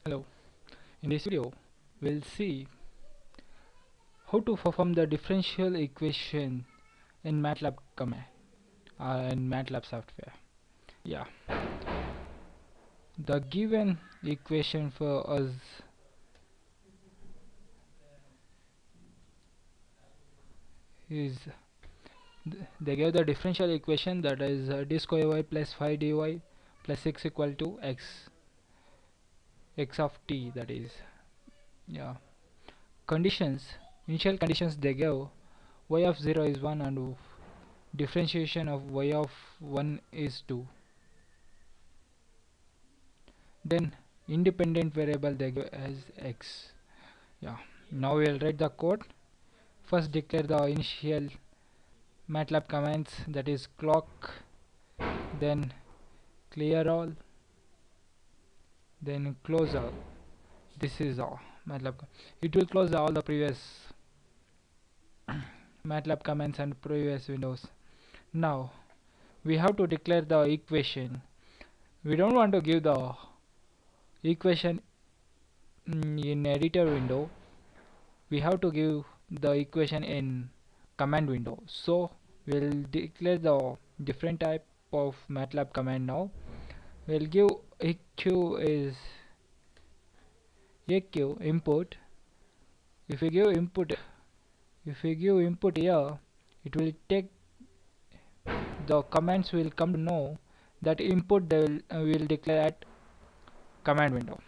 Hello, in this video we'll see how to perform the differential equation in Matlab command in Matlab software. Yeah, the given equation for us is they gave the differential equation, that is d square y plus 5 dy plus 6 equal to x of t, that is. Yeah, conditions, initial conditions they gave: y of 0 is 1 and differentiation of y of 1 is 2. Then independent variable they give as x. Yeah, now we'll write the code. First declare the initial Matlab commands, that is clock, then clear all, then close all. This is all Matlab. It will close all the previous Matlab commands and previous windows. Now we have to declare the equation. We don't want to give the equation in editor window. We have to give the equation in command window. So we'll declare the different type of Matlab command now. We'll give eq is eq input. If we give input here, it will take the commands will come to know that input they will declare at command window.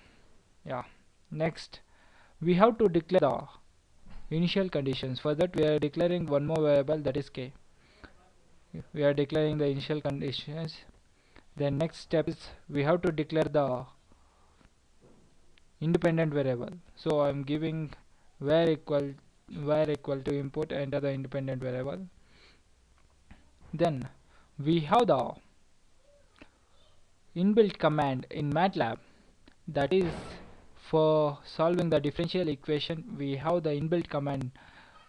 Yeah. Next, we have to declare the initial conditions. For that, we are declaring one more variable, that is k. We are declaring the initial conditions. Then next step is we have to declare the independent variable. So I'm giving var equal to input, enter the independent variable. Then we have the inbuilt command in Matlab, that is for solving the differential equation. We have the inbuilt command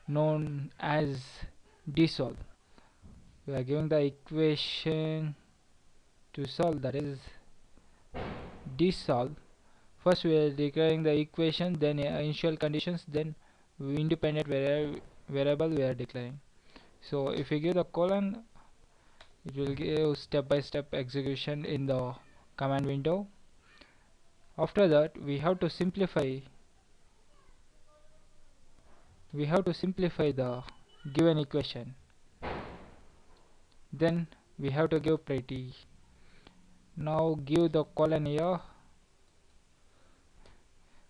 known as dsolve. We are giving the equation to solve, that is dsolve. First we are declaring the equation, then initial conditions, then independent variable we are declaring. So if we give the colon, it will give step by step execution in the command window. After that we have to simplify the given equation. Then we have to give pretty. Now give the colon here,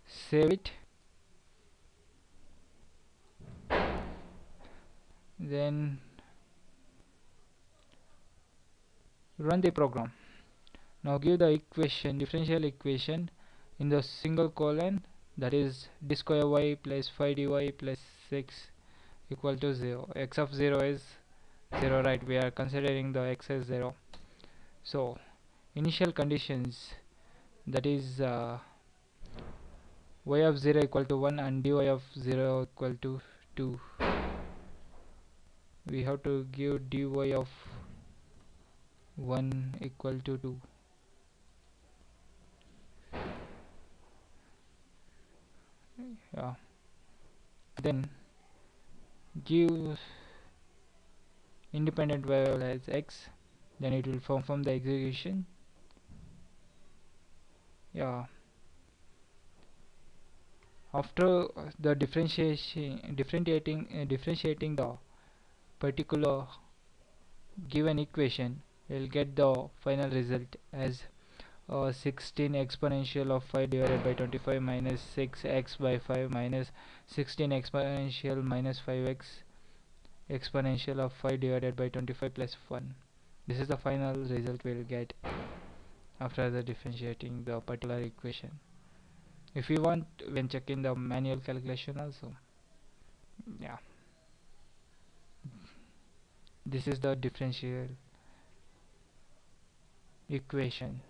save it, then run the program. Now give the equation, differential equation, in the single colon, that is d square y plus 5 dy plus 6 equal to 0. X of 0 is 0, right? We are considering the x as 0. So initial conditions, that is y of 0 equal to 1 and dy of 0 equal to 2. We have to give dy of 1 equal to 2. Yeah. Then give independent variable as x, then it will perform the execution. Yeah, after the differentiating the particular given equation, we'll get the final result as 16 exponential of 5 divided by 25 minus 6x by 5 minus 16 exponential minus 5x exponential of 5 divided by 25 plus 1. This is the final result we'll get after the differentiating the particular equation. If you want, when checking the manual calculation also. Yeah, this is the differential equation.